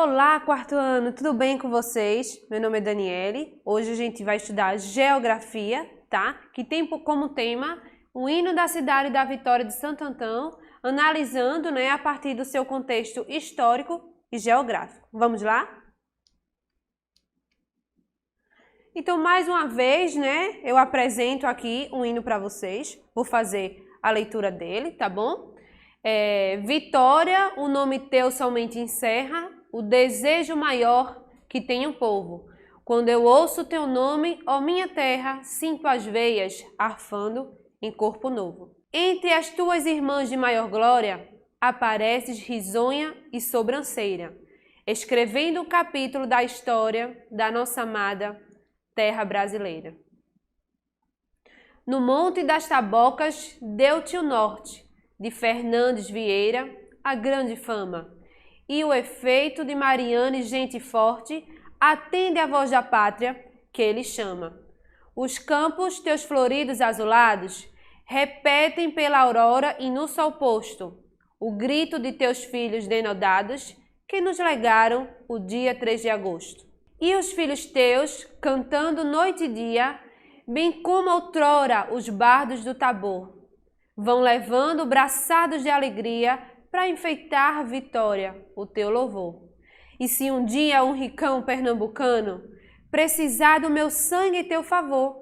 Olá, quarto ano, tudo bem com vocês? Meu nome é Daniele. Hoje a gente vai estudar Geografia, tá? Que tem como tema o hino da cidade da Vitória de Santo Antão, analisando, a partir do seu contexto histórico e geográfico. Vamos lá? Então, mais uma vez, eu apresento aqui um hino para vocês. Vou fazer a leitura dele, tá bom? Vitória, o nome teu somente encerra o desejo maior que tem o povo. Quando eu ouço teu nome, ó minha terra, sinto as veias arfando em corpo novo. Entre as tuas irmãs de maior glória, apareces risonha e sobranceira, escrevendo o capítulo da história da nossa amada terra brasileira. No Monte das Tabocas deu-te o norte, de Fernandes Vieira, a grande fama. E o efeito de Mariana e gente forte atende à voz da pátria que ele chama. Os campos, teus floridos azulados, repetem pela aurora e no sol posto o grito de teus filhos denodados que nos legaram o dia 3 de agosto. E os filhos teus, cantando noite e dia, bem como outrora os bardos do Tabor, vão levando braçados de alegria para enfeitar Vitória, o teu louvor. E se um dia um ricão pernambucano precisar do meu sangue e teu favor,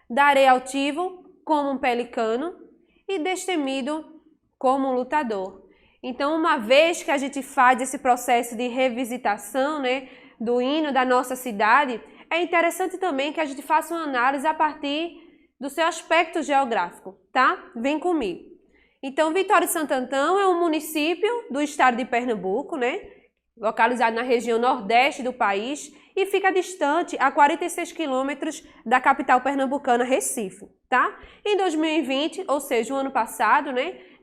darei altivo como um pelicano e destemido como um lutador. Então, uma vez que a gente faz esse processo de revisitação, do hino da nossa cidade, é interessante também que a gente faça uma análise a partir do seu aspecto geográfico, tá? Vem comigo. Então, Vitória de Santo Antão é um município do estado de Pernambuco, localizado na região nordeste do país e fica distante a 46 quilômetros da capital pernambucana, Recife, tá? Em 2020, ou seja, o ano passado,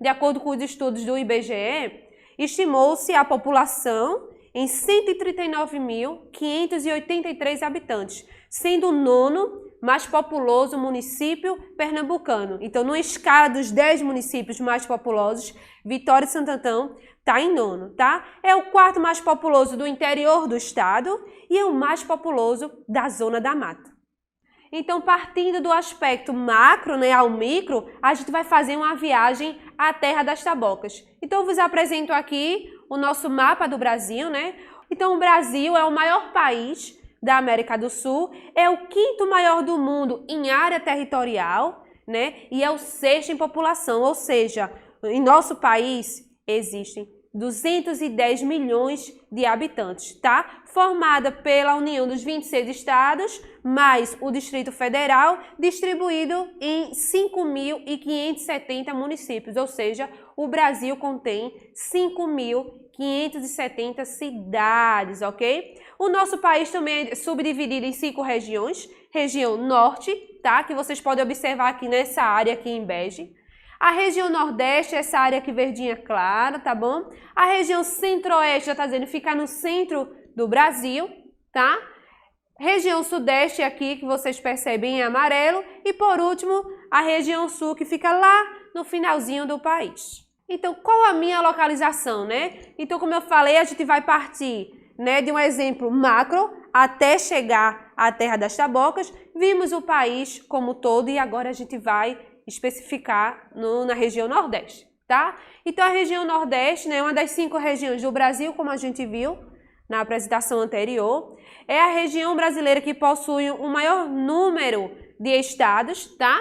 de acordo com os estudos do IBGE, estimou-se a população em 139.583 habitantes, sendo o nono mais populoso município pernambucano. Então, numa escala dos 10 municípios mais populosos, Vitória de Santo Antão está em nono, tá? É o quarto mais populoso do interior do estado e é o mais populoso da zona da mata. Então, partindo do aspecto macro, ao micro, a gente vai fazer uma viagem à Terra das Tabocas. Então, eu vos apresento aqui o nosso mapa do Brasil, Então, o Brasil é o maior país da América do Sul, é o quinto maior do mundo em área territorial, e é o sexto em população, ou seja, em nosso país existem 210 milhões de habitantes, tá? Formada pela união dos 26 estados, mais o Distrito Federal, distribuído em 5.570 municípios, ou seja, o Brasil contém 5.570 cidades, ok? O nosso país também é subdividido em 5 regiões. Região Norte, tá? Que vocês podem observar aqui nessa área aqui em bege. A região Nordeste, essa área aqui verdinha clara, tá bom? A região Centro-Oeste, já tá dizendo, fica no centro do Brasil, tá? Região Sudeste aqui, que vocês percebem em amarelo. E por último, a região Sul, que fica lá no finalzinho do país. Então, qual a minha localização, Então, como eu falei, a gente vai partir, de um exemplo macro até chegar à Terra das Tabocas. Vimos o país como todo e agora a gente vai especificar na região Nordeste, tá? Então, a região Nordeste, é uma das 5 regiões do Brasil, como a gente viu na apresentação anterior. É a região brasileira que possui o maior número de estados, tá?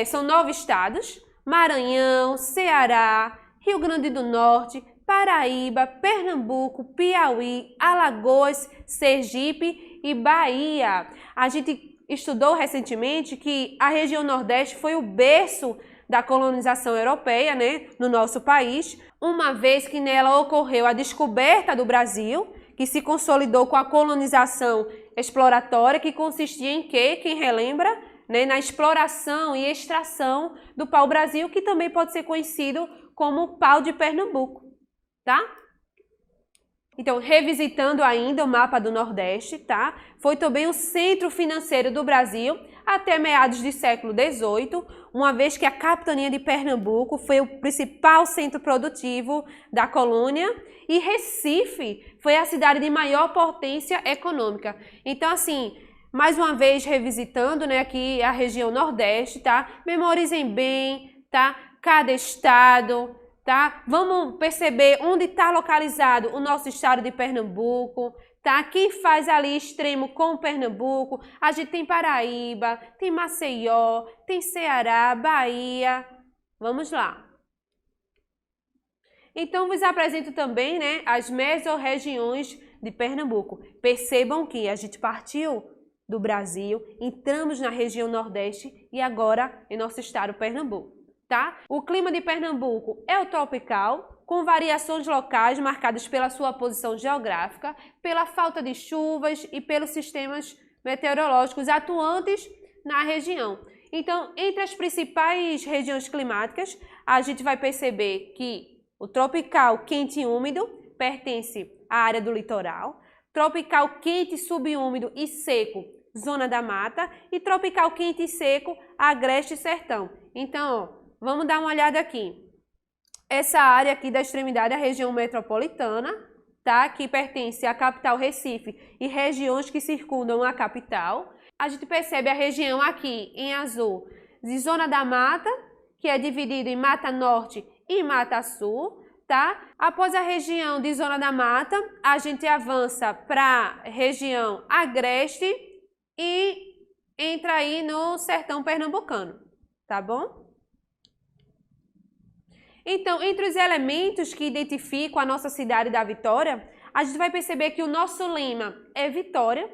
São 9 estados: Maranhão, Ceará, Rio Grande do Norte, Paraíba, Pernambuco, Piauí, Alagoas, Sergipe e Bahia. A gente estudou recentemente que a região Nordeste foi o berço da colonização europeia, no nosso país, uma vez que nela ocorreu a descoberta do Brasil, que se consolidou com a colonização exploratória, que consistia em quê? Quem relembra? Na exploração e extração do pau-brasil, que também pode ser conhecido como pau de Pernambuco, tá? Então, revisitando ainda o mapa do Nordeste, tá? Foi também o centro financeiro do Brasil, até meados do século XVIII, uma vez que a capitania de Pernambuco foi o principal centro produtivo da colônia e Recife foi a cidade de maior potência econômica. Então, assim, mais uma vez revisitando, né, aqui a região Nordeste, tá? Memorizem bem, tá? Cada estado, tá? Vamos perceber onde está localizado o nosso estado de Pernambuco, tá? Quem faz ali extremo com Pernambuco? A gente tem Paraíba, tem Maceió, tem Ceará, Bahia. Vamos lá. Então, vos apresento também, né, as mesorregiões de Pernambuco. Percebam que a gente partiu do Brasil, entramos na região Nordeste e agora em nosso estado Pernambuco, tá? O clima de Pernambuco é o tropical, com variações locais marcadas pela sua posição geográfica, pela falta de chuvas e pelos sistemas meteorológicos atuantes na região. Então, entre as principais regiões climáticas, a gente vai perceber que o tropical quente e úmido pertence à área do litoral, tropical quente, subúmido e seco, zona da mata, e tropical quente e seco, agreste e sertão. Então, ó, vamos dar uma olhada aqui. Essa área aqui da extremidade é a região metropolitana, tá? Que pertence à capital Recife e regiões que circundam a capital. A gente percebe a região aqui em azul de zona da mata, que é dividida em Mata Norte e Mata Sul, tá? Após a região de zona da mata, a gente avança para a região agreste e entra aí no sertão pernambucano, tá bom? Então, entre os elementos que identificam a nossa cidade da Vitória, a gente vai perceber que o nosso lema é Vitória.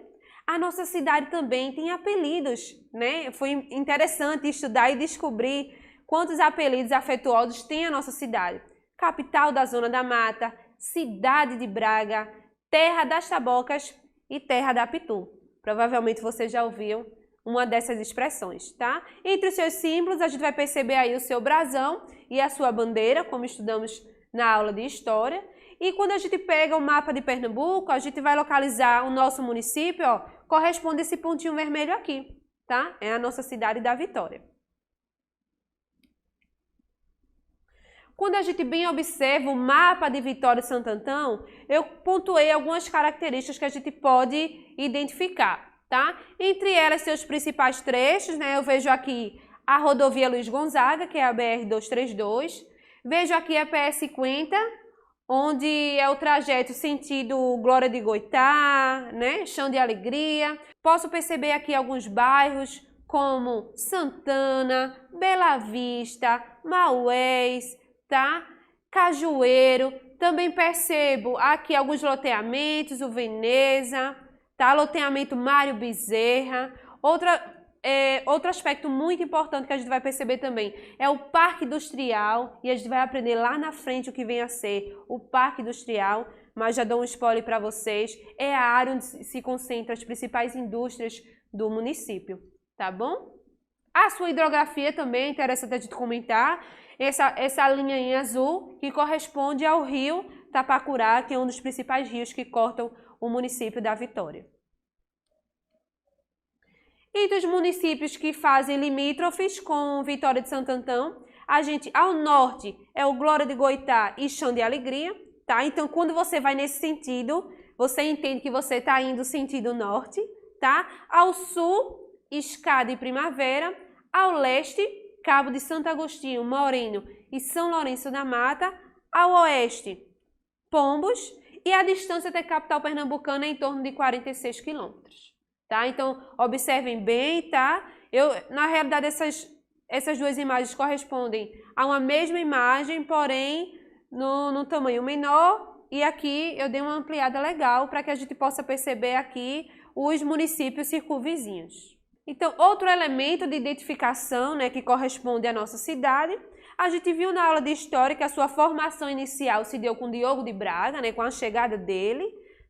A nossa cidade também tem apelidos, né? Foi interessante estudar e descobrir quantos apelidos afetuosos tem a nossa cidade. Capital da Zona da Mata, Cidade de Braga, Terra das Tabocas e Terra da Pitu. Provavelmente você já ouviu uma dessas expressões, tá? Entre os seus símbolos, a gente vai perceber aí o seu brasão e a sua bandeira, como estudamos na aula de História. E quando a gente pega o mapa de Pernambuco, a gente vai localizar o nosso município, ó, corresponde a esse pontinho vermelho aqui, tá? É a nossa cidade da Vitória. Quando a gente bem observa o mapa de Vitória e Santo Antão, eu pontuei algumas características que a gente pode identificar, tá? Entre elas, seus principais trechos, né? Eu vejo aqui a rodovia Luiz Gonzaga, que é a BR-232. Vejo aqui a PS-50, onde é o trajeto sentido Glória de Goitá, né? Chão de Alegria. Posso perceber aqui alguns bairros como Santana, Bela Vista, Maués, tá? Cajueiro. Também percebo aqui alguns loteamentos, o Veneza, tá? Loteamento Mário Bezerra. Outro aspecto muito importante que a gente vai perceber também é o Parque Industrial, e a gente vai aprender lá na frente o que vem a ser o Parque Industrial, mas já dou um spoiler para vocês, é a área onde se concentram as principais indústrias do município, tá bom? A sua hidrografia também é interessante a gente comentar, essa linha em azul que corresponde ao rio Tapacurá, que é um dos principais rios que cortam o município da Vitória. E dos municípios que fazem limítrofes com Vitória de Santo Antão, a gente, ao norte, é o Glória de Goitá e Chão de Alegria, tá? Então, quando você vai nesse sentido, você entende que você está indo sentido norte, tá? Ao sul, Escada e Primavera. Ao leste, Cabo de Santo Agostinho, Moreno e São Lourenço da Mata. Ao oeste, Pombos. E a distância até a capital pernambucana é em torno de 46 quilômetros. Tá? Então, observem bem, tá? Na realidade, essas duas imagens correspondem a uma mesma imagem, porém, no tamanho menor. E aqui eu dei uma ampliada legal para que a gente possa perceber aqui os municípios circunvizinhos. Então, outro elemento de identificação, né, que corresponde à nossa cidade, a gente viu na aula de História que a sua formação inicial se deu com Diogo de Braga, né, com a chegada dele,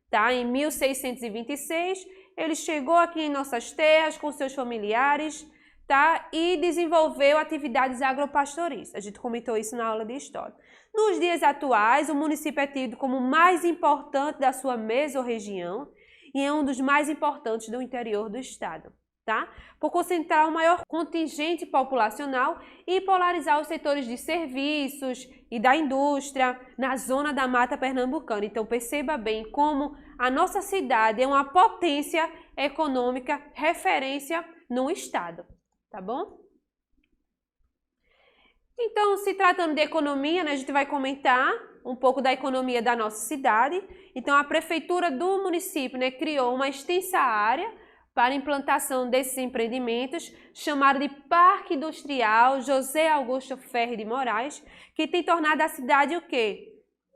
tá, em 1626. Ele chegou aqui em nossas terras com seus familiares, tá, e desenvolveu atividades agropastoris. A gente comentou isso na aula de História. Nos dias atuais, o município é tido como o mais importante da sua mesorregião e é um dos mais importantes do interior do estado. tá? Por concentrar o maior contingente populacional e polarizar os setores de serviços e da indústria na zona da Mata Pernambucana. Então, perceba bem como a nossa cidade é uma potência econômica, referência no estado, tá bom? Então, se tratando de economia, né, a gente vai comentar um pouco da economia da nossa cidade. Então, a prefeitura do município, né, criou uma extensa área para a implantação desses empreendimentos, chamado de Parque Industrial José Augusto Ferri de Moraes, que tem tornado a cidade o quê?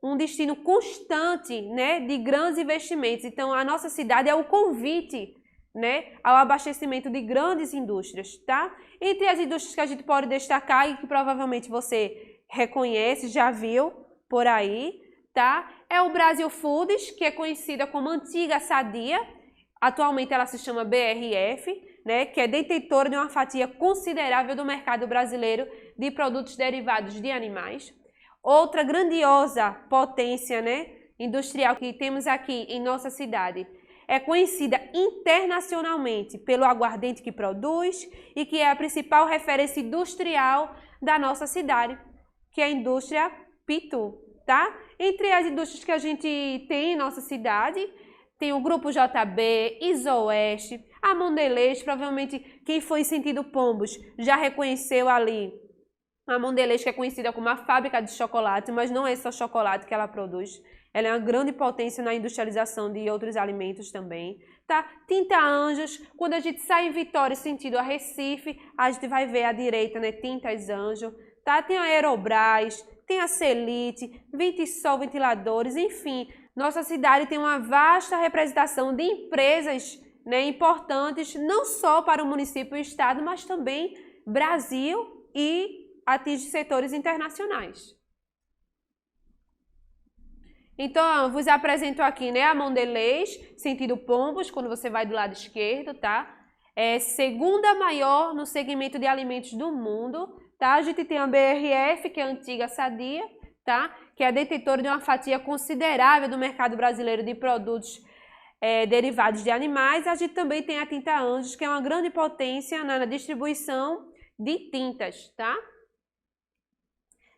Um destino constante, né, de grandes investimentos. Então, a nossa cidade é o convite, né, ao abastecimento de grandes indústrias, tá? Entre as indústrias que a gente pode destacar e que provavelmente você reconhece, já viu por aí, tá? É o Brasil Foods, que é conhecida como Antiga Sadia. Atualmente ela se chama BRF, né, que é detentora de uma fatia considerável do mercado brasileiro de produtos derivados de animais. Outra grandiosa potência, né, industrial que temos aqui em nossa cidade é conhecida internacionalmente pelo aguardente que produz e que é a principal referência industrial da nossa cidade, que é a indústria Pitu, tá? Entre as indústrias que a gente tem em nossa cidade, tem o Grupo JB, Isoeste, a Mondelez, provavelmente quem foi em sentido Pombos já reconheceu ali a Mondelez, que é conhecida como a fábrica de chocolate, mas não é só chocolate que ela produz. Ela é uma grande potência na industrialização de outros alimentos também, tá? Tinta Anjos, quando a gente sai em Vitória sentido a Recife, a gente vai ver à direita, né, Tintas Anjo, tá? Tem a Aerobras, tem a Celite, Vitisol Ventiladores, enfim. Nossa cidade tem uma vasta representação de empresas, né, importantes, não só para o município e o estado, mas também Brasil e atinge setores internacionais. Então, eu vos apresento aqui, né, a Mondelez, sentido Pombos, quando você vai do lado esquerdo, tá? É segunda maior no segmento de alimentos do mundo, tá? A gente tem a BRF, que é a Antiga Sadia, tá? Que é detentora de uma fatia considerável do mercado brasileiro de produtos derivados de animais. A gente também tem a Tinta Anjos, que é uma grande potência na distribuição de tintas, tá?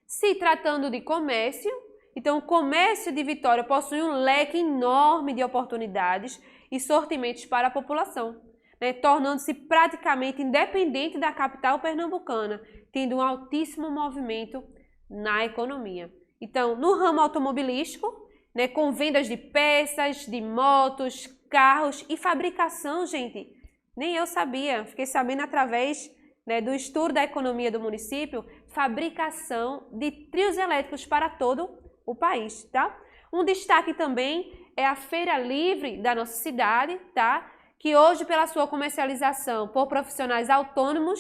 Se tratando de comércio, então o comércio de Vitória possui um leque enorme de oportunidades e sortimentos para a população, né, tornando-se praticamente independente da capital pernambucana, tendo um altíssimo movimento na economia. Então, no ramo automobilístico, né, com vendas de peças, de motos, carros e fabricação, gente, nem eu sabia, fiquei sabendo através, né, do estudo da economia do município, fabricação de trios elétricos para todo o país, tá? Um destaque também é a Feira Livre da nossa cidade, tá? Que hoje, pela sua comercialização por profissionais autônomos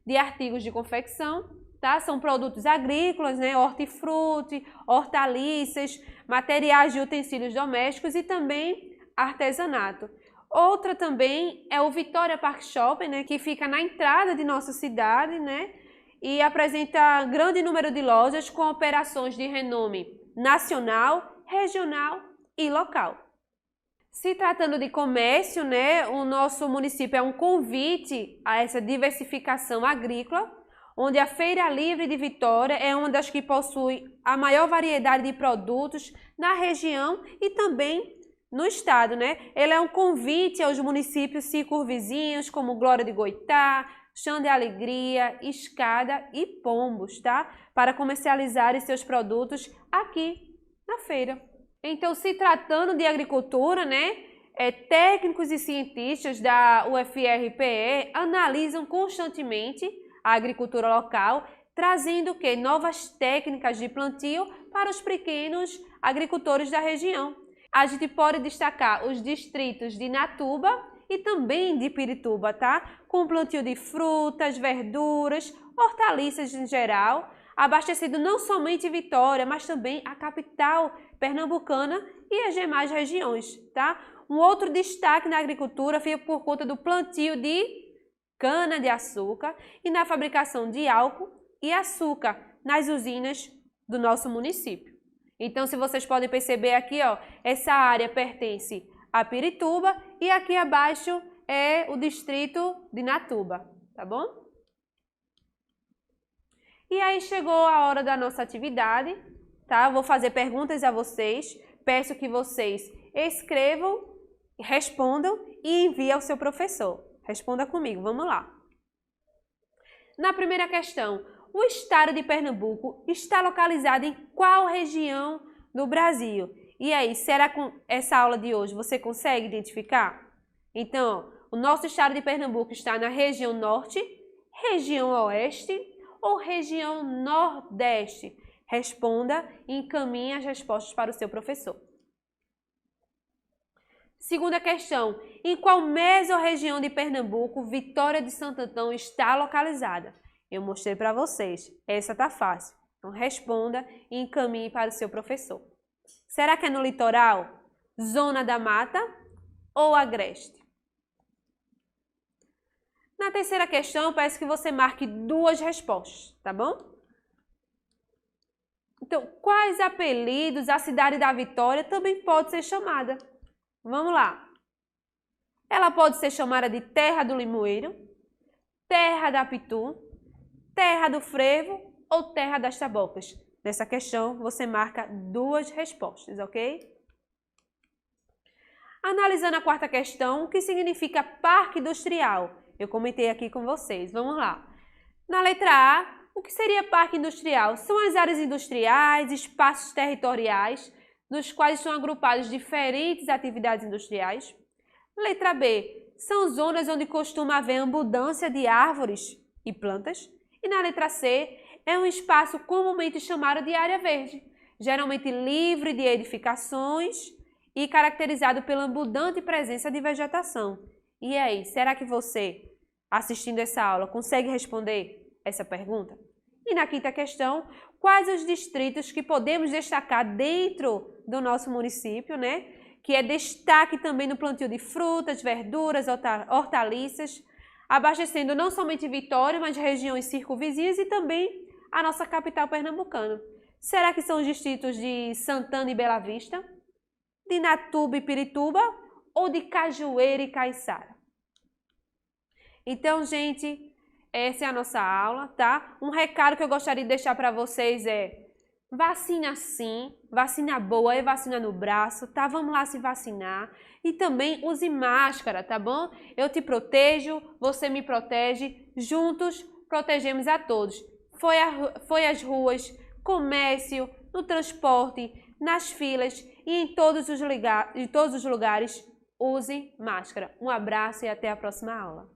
de artigos de confecção, tá? São produtos agrícolas, né? Hortifruti, hortaliças, materiais de utensílios domésticos e também artesanato. Outra também é o Vitória Park Shopping, né? Que fica na entrada de nossa cidade, né? E apresenta grande número de lojas com operações de renome nacional, regional e local. Se tratando de comércio, né, o nosso município é um convite a essa diversificação agrícola, onde a Feira Livre de Vitória é uma das que possui a maior variedade de produtos na região e também no estado, né? Ele é um convite aos municípios circunvizinhos, como Glória de Goitá, Chão de Alegria, Escada e Pombos, tá? Para comercializarem seus produtos aqui na feira. Então, se tratando de agricultura, né, técnicos e cientistas da UFRPE analisam constantemente a agricultura local, trazendo o quê? Novas técnicas de plantio para os pequenos agricultores da região. A gente pode destacar os distritos de Natuba e também de Pirituba, tá? Com plantio de frutas, verduras, hortaliças em geral, abastecido não somente Vitória, mas também a capital pernambucana e as demais regiões, tá? Um outro destaque na agricultura foi por conta do plantio de cana-de-açúcar e na fabricação de álcool e açúcar nas usinas do nosso município. Então, se vocês podem perceber aqui, ó, essa área pertence a Pirituba e aqui abaixo é o distrito de Natuba, tá bom? E aí chegou a hora da nossa atividade, tá? Vou fazer perguntas a vocês, peço que vocês escrevam, respondam e enviem ao seu professor. Responda comigo, vamos lá. Na primeira questão, o estado de Pernambuco está localizado em qual região do Brasil? E aí, será que com essa aula de hoje você consegue identificar? Então, o nosso estado de Pernambuco está na região norte, região oeste ou região nordeste? Responda e encaminhe as respostas para o seu professor. Segunda questão, em qual mesorregião de Pernambuco Vitória de Santo Antão está localizada? Eu mostrei para vocês, essa tá fácil. Então responda e encaminhe para o seu professor. Será que é no litoral, zona da mata ou agreste? Na terceira questão, eu peço que você marque 2 respostas, tá bom? Então, quais apelidos a cidade da Vitória também pode ser chamada? Vamos lá. Ela pode ser chamada de Terra do Limoeiro, Terra da Pitu, Terra do Frevo ou Terra das Tabocas. Nessa questão, você marca 2 respostas, ok? Analisando a quarta questão, o que significa parque industrial? Eu comentei aqui com vocês. Vamos lá. Na letra A, o que seria parque industrial? São as áreas industriais, espaços territoriais, nos quais estão agrupadas diferentes atividades industriais. Letra B, são zonas onde costuma haver abundância de árvores e plantas. E na letra C, é um espaço comumente chamado de área verde, geralmente livre de edificações e caracterizado pela abundante presença de vegetação. E aí, será que você, assistindo essa aula, consegue responder essa pergunta? E na quinta questão, quais os distritos que podemos destacar dentro do nosso município, né? Que é destaque também no plantio de frutas, verduras, hortaliças, abastecendo não somente Vitória, mas regiões circunvizinhas e também a nossa capital pernambucana. Será que são os distritos de Santana e Bela Vista, de Natuba e Pirituba ou de Cajueiro e Caiçara? Então, gente, essa é a nossa aula, tá? Um recado que eu gostaria de deixar para vocês é: vacina sim, vacina boa é vacina no braço, tá? Vamos lá se vacinar. E também use máscara, tá bom? Eu te protejo, você me protege, juntos protegemos a todos. Foi às ruas, comércio, no transporte, nas filas e em todos os lugares, use máscara. Um abraço e até a próxima aula.